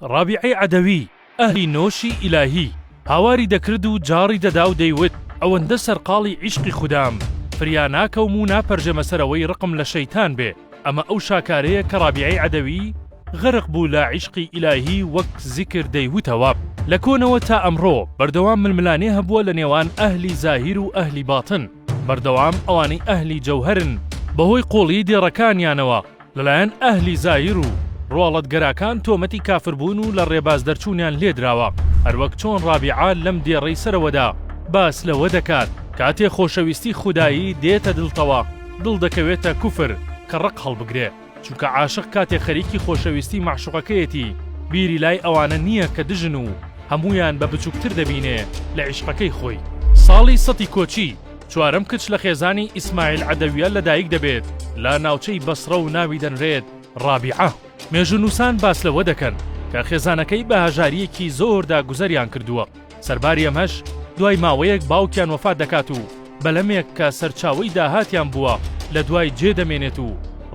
ڕابیعەی عەدەوی ئەهلی نۆشی ئیلاهی هاواری دەکرد و جاڕی دەدا و دەیوت ئەوەندە سەرقاڵی عیشقی خوددام فریا ناکەوم و ناپەرژەمە سەرەوەی ڕقم لە شەیتان بێ. ئەمە ئەو شاکارەیە کە ڕابیعەی عەدەوی غەرق بوو لە عیشقی ئیلاهی وەک زیکر دەیوتەوە. لە کۆنەوە تا ئەمڕۆ بەردەوام ململانێ هەبووە لە نێوان ئەهلی زاهیر و ئەهلی باتن، بەردەوام ئەوانەی ئەهلی جەوهرن بەهۆی قۆڵی دێڕەکانیانەوە لەلایەن ئەهلی زاهیر و ڕواڵەتگەراکان تۆمەتی کافربوون و لە ڕێباز دەرچوونیان لێدراوە. هەروەک چۆن ڕابیعە لەم دێڕەی سەرەوەدا باس لەوە دەکات کاتێ خۆشەویستی خودایی دێتە دڵتەوە دڵ دەکەوێتە کوفر کە ڕق هەڵبگرێ، چونکە عاشق کاتێ خەریکی خۆشەویستی معشوقەکەیەتی بیری لای ئەوانە نییە کە دژن و هەمویان بە بچووکتر دەبینێ لە عیشقەکەی خۆی. ساڵی سەتی کۆچی چوارەم کچ لە خێزانی ئیسماعیل عەدەویە لەدایک دەبێت لە ناوچەی بەسرە و ناوی دەنرێت ڕابیعە. مێژونووسان باس لەوە دەکەن کە خێزانەکەی بە هەژاریەکی زۆردا گوزەریان کردووە. سەرباری ئەمەش دوای ماوەیەک باوکیان وەفات دەکات و بەلەمێک کە سەرچاوەی داهاتیان بووە لە دوای جێدەمێنێت و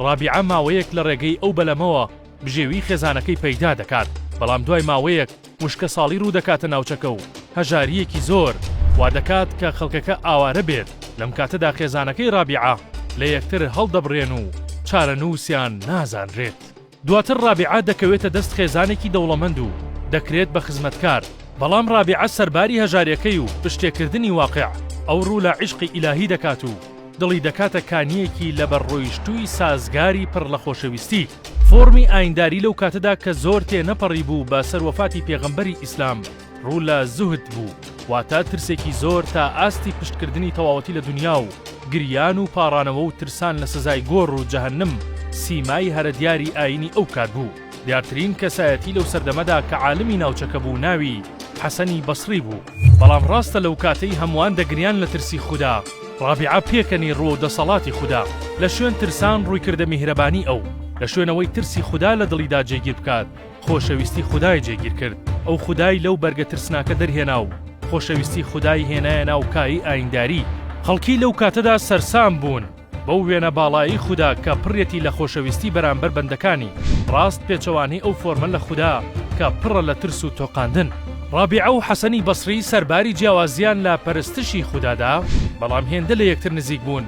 ڕابیعە ماوەیەک لە ڕێگەی ئەو بەلەمەوە بژێوی خێزانەکەی پەیدا دەکات. بەڵام دوای ماوەیەک وشکە ساڵی ڕوو دەکاتە ناوچەکە و هەژاریەکی زۆر وا دەکات کە خەڵکەکە ئاوارە بێت. لەم کاتەدا خێزانەکەی ڕابیعە لە یەکتر هەڵدەبڕێن و چارەنووسیان نازانرێت. دواتر ڕابیعە دەکەوێتە دەست خێزانێکی دەوڵەمەند و دەکرێت بە خزمەتکار. بەڵام ڕابیعە سەرباری هەژاریەکەی و پشتێکردنی واقع ئەو ڕوو لە عیشقی ئیلاهی دەکات و دڵی دەکاتە کانیەکی لە بەڕۆیشتووی سازگاری پڕ لە خۆشەویستی. فۆرمی ئاینداری لەو کاتەدا کە زۆر تێنەپەڕی بوو بە سەروەفاتی پێغەمبەری ئیسلام ڕوو لە زوهد بوو، واتە ترسێکی زۆر تا ئاستی پشتکردنی تەواوەتی لە دنیا و گریان و پاڕانەوە و ترسان لە سزای گۆڕ و جەهەنم سیمای هەرە دیاری ئاینی ئەو کات بوو. دیارترین کەسایەتی لەو سەردەمەدا کە عالمی ناوچەکە بوو ناوی حەسەنی بەسری بوو. بەڵام ڕاستە لەو کاتەی هەمووان دەگریان لە ترسی خوددا، ڕابیعە پێکەنی ڕۆ دەسەڵاتی خوددا لە شوێن ترسان ڕوویکردە میهرەبانی ئەو لە شوێنەوەی ترسی خوددا لە دڵیدا جێگیر بکات خۆشەویستی خودای جێگیر کرد. ئەو خودای لەو بەرگە ترسناکە دەرهێنا و خۆشەویستی خودای هێنایە ناو کایی ئاینداری. خەڵکی لەو کاتەدا سەرسام بوون بەو وێنە باڵایی خوددا کە پڕێتی لە خۆشەویستی بەرامبەر بەندەکانی. ڕاست پێچەوانی ئەو فۆرمە لە خوددا کە پڕە لە ترس و تۆقاندن. ڕابیعە و حەسەنی بەسری سەرباری جیاوازیان لە پەرستشی خوددادا، بەڵام هێندە لە یەکتر نزیک بوون.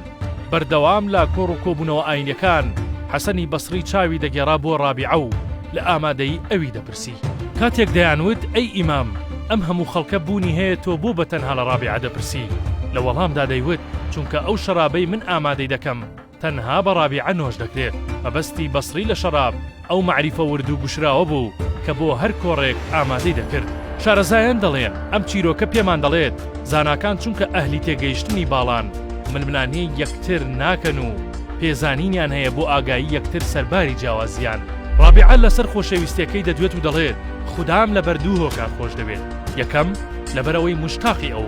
بەردەوام لە کۆڕ و کۆبوونەوە ئاینەکان حەسەنی بەسری چاوی دەگێڕا بۆ ڕابیعە و لە ئامادەی ئەوی دەپرسی. کاتێک دەیانوت ئەی ئیمام ئەم هەموو خەڵکە بوونی هەیە تۆ بۆ بەتەنها لە ڕابیعە دەپرسی؟ لە وەڵامدا دەیوت چونکە ئەو شەرابەی من ئامادەی دەکەم تەنها بە ڕابیعە نۆش دەکرێت. مەبەستی بەسری لە شەراب ئەو مەعریفە ورد و گوشراوە بوو کە بۆ هەر کۆڕێک ئامادەی دەکرد. شارەزایان دەڵێن ئەم چیرۆکە پێمان دەڵێت زاناکان چونکە ئەهلی تێگەیشتنی باڵان ململانەی یەکتر ناکەن و پێزانینیان هەیە بۆ ئاگایی یەکتر سەرباری جیاوازیان. ڕابیعە لەسەر خۆشەویستیەکەی دەدوێت و دەڵێت خوددام لەبەر دوو هۆکار خۆش دەبێت. یەکەم لەبەرەوەی مشتاقی ئەو،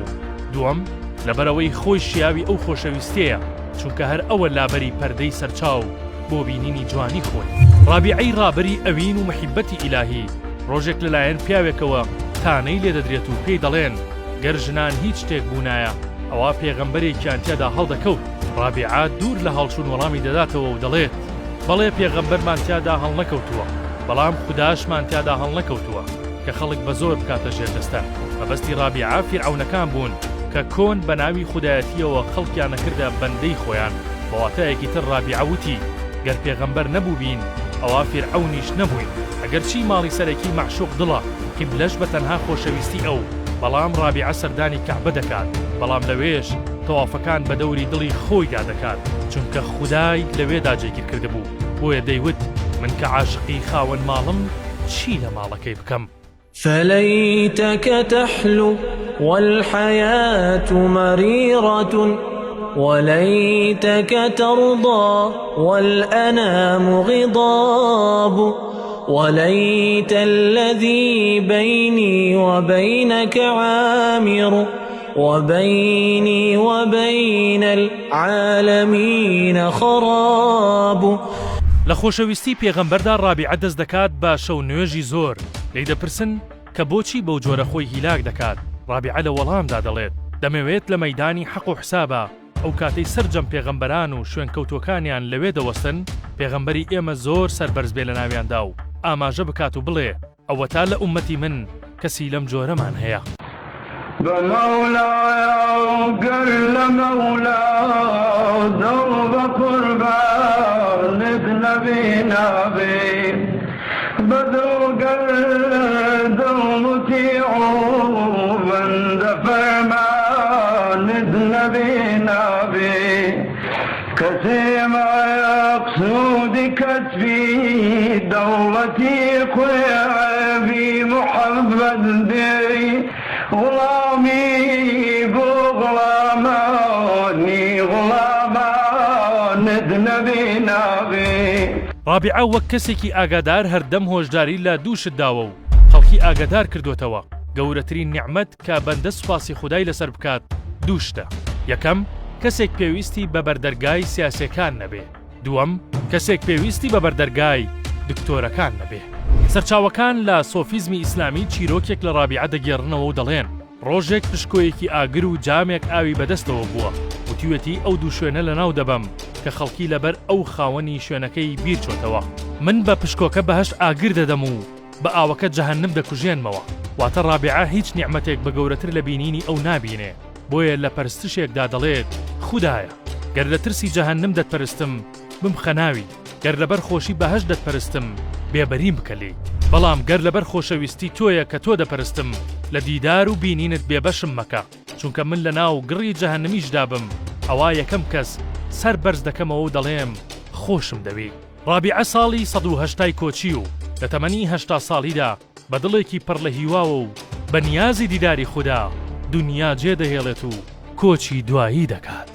دووەم لەبەرەوەی خۆی شیاوی ئەو خۆشەویستەیە چونکە هەر ئەوە لابەری پەردەی سەرچاو بۆ بینینی جوانی خۆی. ڕابیعەی ڕابری ئەوین و محیبەتی ئیلاهی ڕۆژێک لەلایەن پیاوێکەوە تانەی لێ دەدرێت و پێی دەڵێن گەر ژنان هیچ شتێک بوونایە ئەوە پێغەمبەرێکیان تێدا هەڵدەکەوت. ڕابیعە دوور لە هەڵچوون وەڵامی دەداتەوە و دەڵێت بەڵێ پێغەمبەرمان تیادا هەڵ نەکەوتووە، بەڵام خوداشمان تیادا هەڵ نەکەوتووە کە خەڵک بە زۆر بکاتە ژێردەستە. مەبەستی ڕابیعە فیرعەونەکان بوون کە کۆن بە ناوی خودایەتیەوە خەڵکیان نەکردە بەندەی خۆیان. بەواتایەکی تر ڕابیعە وتی گەر پێغەمبەر نەبوو بین ئەوە فیرعەونیش نەبووین. ئەگەر چی ماڵی سەرەکی معشوق دڵە قیبلەش بە تەنها خۆشەویستی ئەو، بەڵام ڕابیعە سەردانی کەعبە دەکات، بەڵام لەوێش تەوافەکان بە دەوری دڵی خۆیدا دەکات چونکە خودای لەوێدا جێگیر کرده بوو. بۆیە دەیوت من کە عاشقی خاوەن ماڵم چی لە ماڵەکەی بکەم؟ فليتك تحلو والحياة مريرة وليتك ترضى والأنام غضاب وليت الذي بيني وبينك عامر وبيني وبين العالمين خراب. لە خۆشەویستی پێغەمبەردا ڕابیعە دەست دەکات بە شەو نوێژی زۆر. لی دەپرسن کە بۆچی بەو جۆرە خۆی هیلاک دەکات. ڕابیعە لە وەڵامدا دەڵێت دەمەوێت لە مەیدانی حەق و حسابە ئەو کاتەی سەرجەم پێغەمبەران و شوێن کەوتوەکانیان لەوێ دەوەستن پێغەمبەری ئێمە زۆر سەربەرز بێ لە ناویاندا و ئاماژە بکات و بڵێ ئەوە تا لە ئومەتی من کەسی لەم جۆرەمان هەیە. بمولاي وقل مولا ذوب قربان نبي نبي بذوق ذوبتي عوبا دفرمان نبي نبي كسيما يقصود كتفي دولتي قيابي محمد بي غلامي بغلاماني غلامان نبي نبي. ڕابعە وەک کەسێکی ئاگادار هەردەم هۆشداری لە دووشت داوە و خەڵکی ئاگادار کردوتەوە گەورەترین نیعمەت کە بەندە سوپاسی خودای لەسەر بکات دووشتە. یەکەم کەسێک پێویستی بە بەردەرگای سیاسەکان نەبێ. دووەم کەسێک پێویستی بە بەردەرگای دکتۆرەکان نەبێ. سەرچاوەکان لە سۆفیزمی ئیسلامی چیرۆکێک لە ڕابعە دەگێڕنەوە و دەڵێن ڕۆژێک پشکۆیەکی ئاگر و جامێک ئاوی بەدەستەوە بووە وتیوەتی ئەو دوو شوێنە لە ناو دەبەم کە خەڵکی لەبەر ئەو خاوەنی شوێنەکەی بیر چۆتەوە. من بە پشکۆکە بەهەشت ئاگر دەدەم و بە ئاوەکە جەهەنم دەکوژێنمەوە. واتە ڕابعە هیچ نیعمەتێک بە گەورەتر لە بینینی ئەو نابینێ. بۆیە لە پەرستشێکدا دەڵێت خودایە گەر لە ترسی جەهەنم دەتپەرستم بمخەناوی، گەر لەبەر خۆشی بەهەشت دەتپەرستم بێبەریم بکەلێ، بەڵام گەر لەبەر خۆشەویستی تۆیە کە تۆ دەپەرستم لە دیدار و بینینت بێبەشم مەکە، چونکە من لە ناو گڕی جەهەنەمیشدا بم ئەوا یەکەم کەس سەر بەرز دەکەمەوە و دەڵێم خۆشم دەوێ. ڕابعە ساڵی 180 کۆچی و لە تەمەنی 80 ساڵیدا بە دڵێکی پڕ لە هیواوە و بە نیازی دیداری خوددا دنیا جێدەهێڵێت و کۆچی دوایی دەکات.